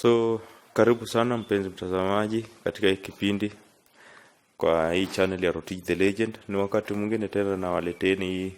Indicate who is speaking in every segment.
Speaker 1: So karibu sana mpenzi mtazamaji katika hii kipindi kwa hii channel ya Rotich the Legend. Ni wakati mwingine tena na waleteni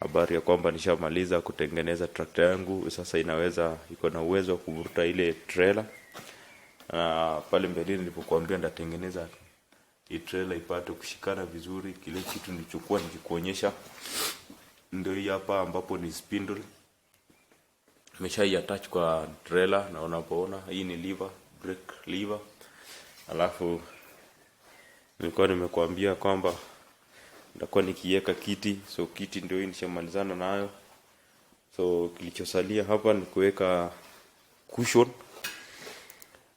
Speaker 1: habari ya kwamba nishamaliza kutengeneza trakta yangu. Sasa iko na uwezo wa kuvuta ile trailer. Pale mbeleni nilipokuambia ndatengeneza hii trailer ipate kushikana vizuri. Kile kitu nilichokuwa nikikuonyesha ndio hii hapa, ambapo ni spindle. Nimeshaiattach kwa trailer na unapoona hii ni lever, brake lever. Alafu nilikuwa nimekuambia kwamba nitakuwa nikiweka kiti, so kiti ndio hii nishamalizana nayo. So kilichosalia hapa ni kuweka cushion.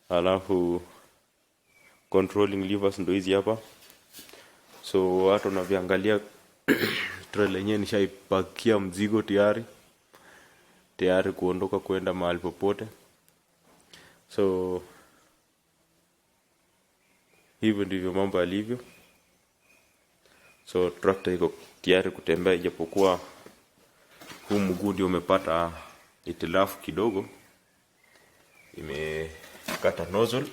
Speaker 1: Alafu controlling levers ndio hizi hapa. So watu unaviangalia trailer yenyewe nishaipakia mzigo tayari kuondoka kwenda mahali popote. So hivyo ndivyo mambo yalivyo. So tractor iko tayari kutembea, ijapokuwa huu mguu ndio umepata hitilafu kidogo. Imekata nozzle.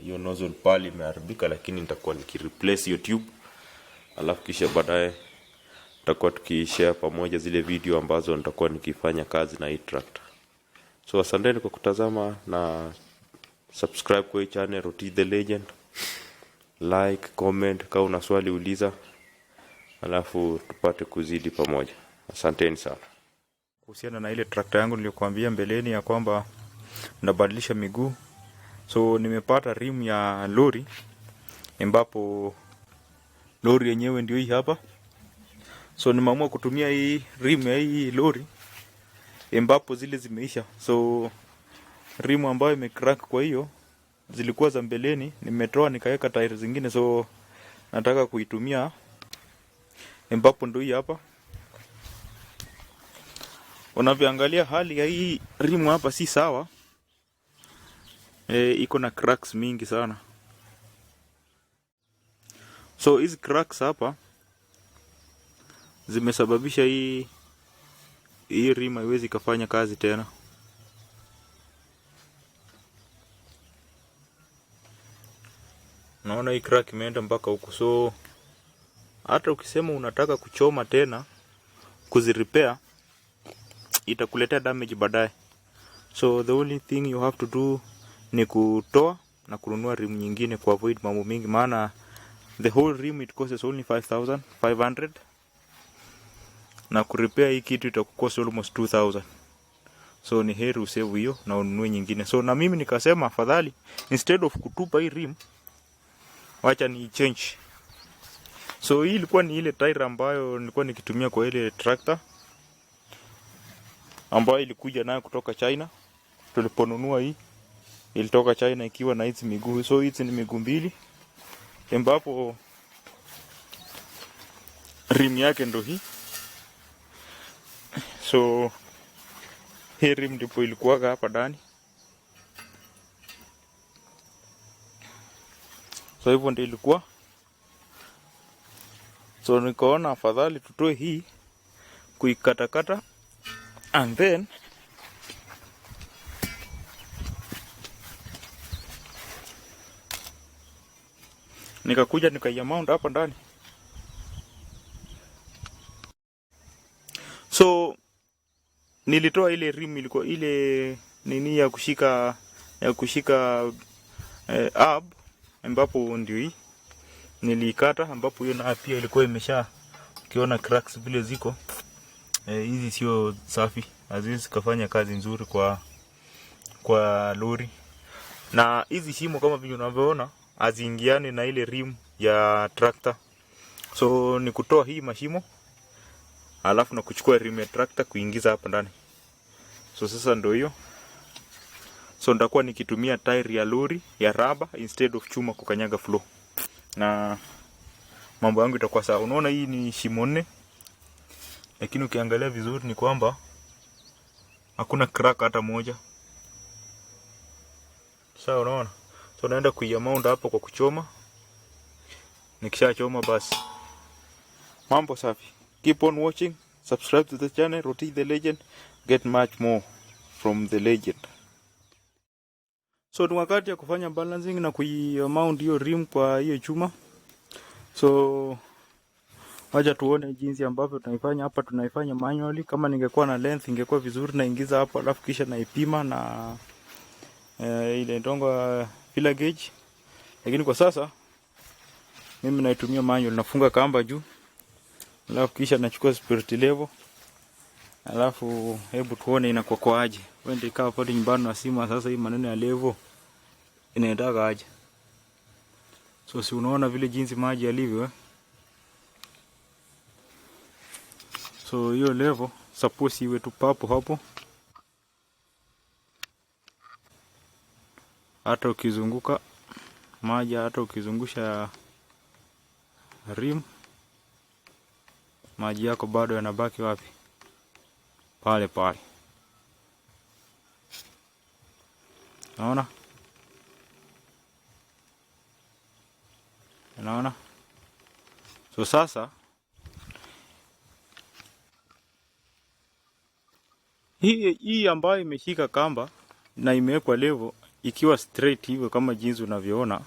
Speaker 1: Hiyo nozzle pale imeharibika, lakini nitakuwa nikireplace hiyo tube. Alafu kisha baadaye tutakuwa tukishare pamoja zile video ambazo nitakuwa nikifanya kazi na hii tractor. So asanteni kwa kutazama na subscribe kwa hii channel Rotich the Legend. Like, comment, kama una swali uliza. Alafu tupate kuzidi pamoja. Asanteni sana.
Speaker 2: Kuhusiana na ile tractor yangu niliyokuambia mbeleni ya kwamba nabadilisha miguu. So nimepata rim ya lori, ambapo lori yenyewe ndio hii hapa. So nimeamua kutumia hii rim ya hii lori ambapo zile zimeisha. So rim ambayo imecrack, kwa hiyo zilikuwa za mbeleni nimetoa nikaweka tire zingine. So nataka kuitumia ambapo ndio hii hapa. Unavyoangalia hali ya hii rim hapa si sawa. Iko na cracks mingi sana. So hizi cracks hapa zimesababisha hii rim haiwezi kufanya kazi tena. Naona hii crack imeenda mpaka huko. So hata ukisema unataka kuchoma tena kuzirepair, itakuletea damage baadaye. So the only thing you have to do ni kutoa na kununua rim nyingine ku avoid mambo mingi, maana the whole rim it costs only 5,500 na kurepair hii kitu itakukosa almost 2,000. So ni heri usave hiyo na ununue nyingine. So na mimi nikasema afadhali instead of kutupa hii rim, wacha ni change. So hii ilikuwa ni ile tire ambayo nilikuwa nikitumia kwa ile tractor ambayo ilikuja nayo kutoka China. Tuliponunua hii ilitoka China ikiwa na hizi miguu. So hizi ni miguu mbili, ambapo rim yake ndo hii. So hii rim ndipo ilikuwa hapa ndani. So hivyo ndio ilikuwa. So nikaona afadhali tutoe hii, kuikatakata, and then nikakuja nikaimount hapa ndani. So nilitoa ile rim, ilikuwa ile nini ya kushika hub, ambapo ndio hii nilikata, ambapo hiyo na pia ilikuwa ukiona cracks vile ziko. Hizi sio safi, haziwezi kufanya kazi nzuri kwa lori. Na hizi shimo kama vile unavyoona haziingiani na ile rim ya tractor. So ni kutoa hii mashimo, alafu na kuchukua rim ya tractor kuingiza hapa ndani. So sasa ndio hiyo. So nitakuwa nikitumia tire ya lori ya rubber instead of chuma kukanyaga floor. Na mambo yangu itakuwa sawa. Unaona hii ni shimo 4. Lakini ukiangalia vizuri ni kwamba hakuna crack hata moja. Sawa, unaona? So naenda kuiamount hapo kwa kuchoma. Nikishachoma basi mambo safi. Keep on watching. Subscribe to the channel Rotich the Legend. Get much more. from the Legend. So ni wakati ya kufanya balancing na mount hiyo rim kwa hiyo chuma. So wacha tuone jinsi ambavyo tunaifanya hapa. Tunaifanya manually. Kama ningekuwa na length ingekuwa vizuri, naingiza hapo alafu kisha naipima na ile ndongo filler gauge. Lakini kwa sasa mimi naitumia manual. Nafunga kamba juu, alafu kisha nachukua spirit level, alafu hebu tuone inakuwa kwa aje. Wende ikawa pale nyumbani na sima. Sasa hii maneno ya level inaendaga aje? So si unaona vile jinsi maji yalivyo So hiyo level suppose iwe tu papo hapo. Hata ukizunguka maji, hata ukizungusha rim, maji yako bado yanabaki wapi? Pale pale. Naona? Naona? So sasa hii ambayo imeshika kamba na imewekwa level ikiwa straight hivyo kama jinsi unavyoona.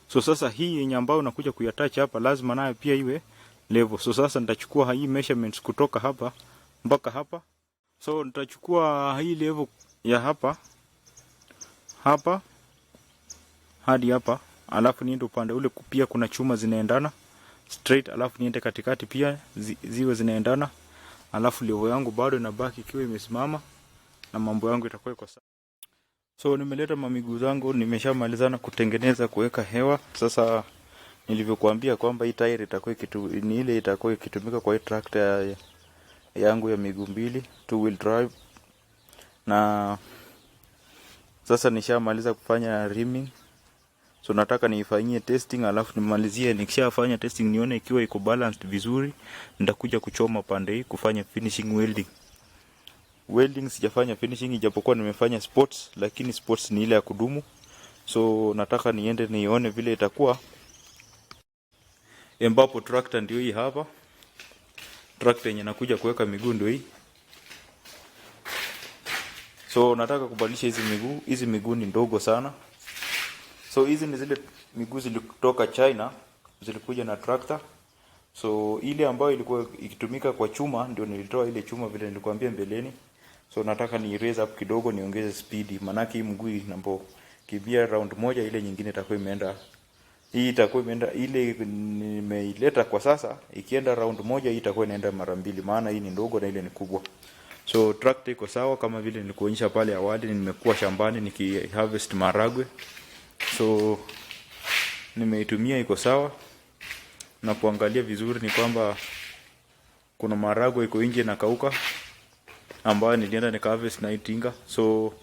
Speaker 2: So sasa hii yenye ambayo unakuja kuiattach hapa lazima nayo pia iwe level. So sasa nitachukua hii measurements kutoka hapa mpaka hapa. So nitachukua hii level ya hapa hadi hapa, alafu niende upande ule pia kuna chuma zinaendana straight, alafu niende katikati pia ziwe zinaendana, alafu level yangu bado inabaki ikiwa imesimama na mambo yangu itakuwa iko sawa. So nimeleta mamiguu zangu, nimeshamalizana kutengeneza kuweka hewa. Sasa nilivyokuambia kwamba hii tire itakuwa ni ile itakuwa ikitumika kwa hii tractor yangu ya miguu mbili, 2-wheel drive. Na sasa nishamaliza kufanya rimming. So nataka niifanyie testing, alafu nimalizie. Nikishafanya testing nione ikiwa iko balanced vizuri, nitakuja kuchoma pande hii kufanya finishing welding. Welding sijafanya finishing, ijapokuwa nimefanya spots, lakini spots ni ile ya kudumu. So nataka niende nione vile itakuwa. Ambapo tractor ndio hii hapa. Tractor yenye nakuja kuweka miguu ndio hii. So nataka kubadilisha hizi miguu. Hizi miguu ni ndogo sana. So hizi ni zile miguu zilitoka China, zilikuja na tractor. So ile ambayo ilikuwa ikitumika kwa chuma ndio nilitoa ile chuma vile nilikwambia mbeleni. So nataka ni raise up kidogo, niongeze speed, manaki hii mguu inapo kimbia round moja, ile nyingine itakuwa imeenda. Hii itakuwa imeenda, ile nimeileta kwa sasa ikienda round moja, hii itakuwa inaenda mara mbili, maana hii ni ndogo na ile ni kubwa. So tractor iko sawa kama vile nilikuonyesha pale awali. Nimekuwa shambani nikiharvest maragwe. So nimeitumia, iko sawa. Na kuangalia vizuri ni kwamba kuna maragwe iko nje na kauka, ambayo nilienda nikaharvest na itinga. So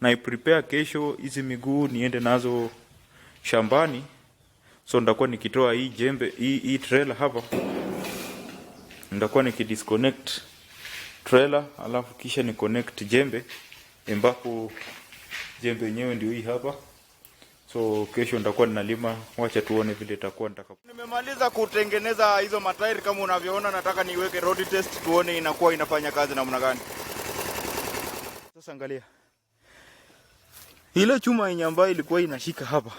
Speaker 2: na prepare kesho hizi miguu niende nazo shambani. So nitakuwa nikitoa hii jembe, hii trailer hapa. Nitakuwa nikidisconnect trailer, alafu kisha ni connect jembe, ambapo jembe yenyewe ndio hii hapa. So kesho nitakuwa ninalima, wacha tuone vile itakuwa nitakapo. Nimemaliza kutengeneza hizo matairi kama unavyoona, nataka niweke road test tuone inakuwa inafanya kazi namna gani. Sasa angalia. Ile chuma yenye ambayo ilikuwa inashika hapa,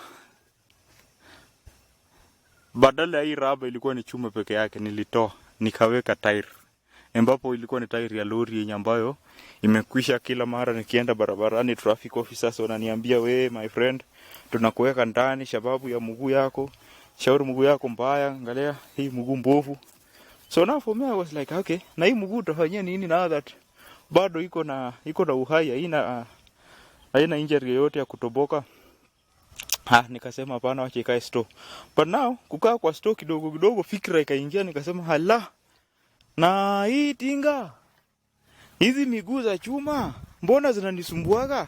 Speaker 2: badala ya hii raba ilikuwa ni chuma peke yake, nilitoa nikaweka tire, ambapo ilikuwa ni tire ya lori yenye ambayo imekwisha. Kila mara nikienda barabarani traffic officers wananiambia, we my friend, tunakuweka ndani sababu ya mguu yako, shauri mguu yako mbaya, angalia hii mguu mbovu. So now for me I was like, okay, na hii mguu utafanyia nini now that bado iko na uhai, haina injury yoyote ya kutoboka. Nikasema hapana, acha ikae store. But now kukaa kwa store kidogo kidogo fikra ikaingia, nikasema hala, na hii tinga, hizi miguu za chuma mbona zinanisumbuaga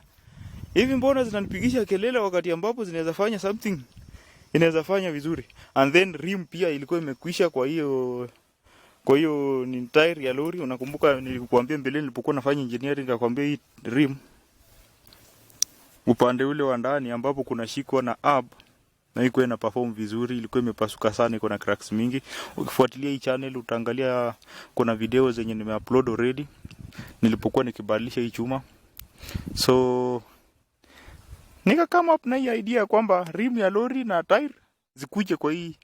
Speaker 2: hivi? Mbona zinanipigisha kelele wakati ambapo zinaweza fanya something, inaweza fanya vizuri? And then rim pia ilikuwa imekwisha. Kwa hiyo ni tire ya lori. Unakumbuka nilikuambia mbele nilipokuwa nafanya engineering, nikakwambia hii rim upande ule wa ndani ambapo kuna shikwa na hub na iko ina perform vizuri, ilikuwa imepasuka sana, iko na cracks mingi. Ukifuatilia hii channel utaangalia kuna video zenye nimeupload already nilipokuwa nikibadilisha hii chuma So nika come up na hii idea kwamba rim ya lori na tire zikuje kwa hii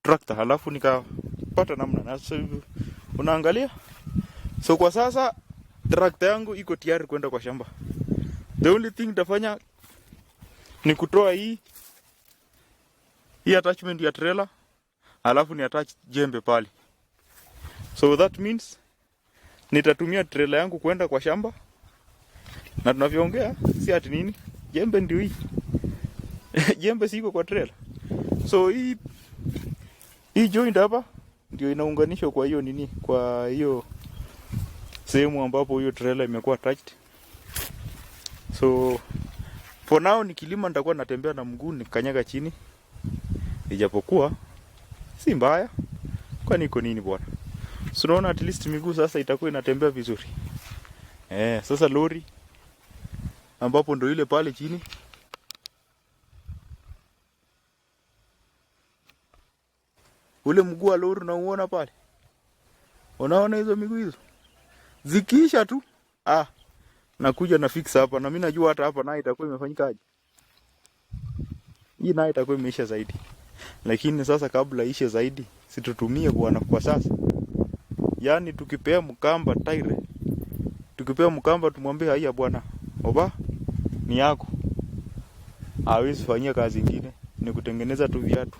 Speaker 2: tractor, halafu nikapata namna na so, unaangalia. So kwa sasa tractor yangu iko tayari kwenda kwa shamba. The only thing nitafanya ni kutoa hii attachment ya trailer, halafu ni attach jembe pale. So that means nitatumia trailer yangu kwenda kwa shamba, na tunavyoongea si ati nini, jembe ndio hii. Jembe siko kwa trailer. So hii joint hapa ndio inaunganishwa kwa hiyo nini, kwa hiyo sehemu ambapo hiyo trailer imekuwa attached. So for now nikilima nitakuwa natembea na mguu nikanyaga chini, ijapokuwa si mbaya, kwani iko nini bwana. So naona at least miguu sasa itakuwa inatembea vizuri. Sasa lori ambapo ndo ile pale chini, ule mguu wa lori unauona pale, unaona hizo miguu hizo zikiisha tu nakuja na fix hapa, na mimi najua hata hapa nayo itakuwa imefanyikaje. Hii nayo itakuwa imeisha zaidi. Lakini sasa kabla ishe zaidi, situtumie bwana kwa sasa. Yaani tukipea mkamba tire, tukipea mkamba tumwambie haya bwana, oba ni yako. Hawezi fanyia kazi nyingine, ni kutengeneza tu viatu.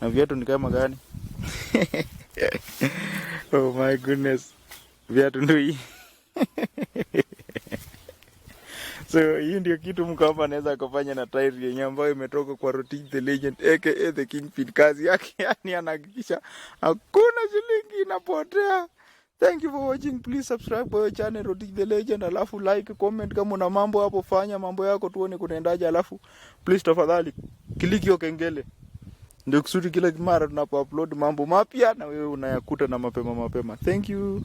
Speaker 2: Na viatu ni kama gani? Oh my goodness. Viatu ndio hii. So hii ndio kitu mkamba anaweza kufanya na tire yenye ambayo imetoka kwa Rotich the Legend aka the Kingpin. Kazi yake yani anahakikisha hakuna shilingi inapotea. Thank you for watching. Please subscribe to our channel Rotich the Legend, alafu like, comment kama una mambo hapo, fanya mambo yako tuone kunaendaje, alafu please tafadhali click hiyo kengele. Ndio kusudi kila mara tunapo upload mambo mapya na wewe unayakuta na mapema. Thank you.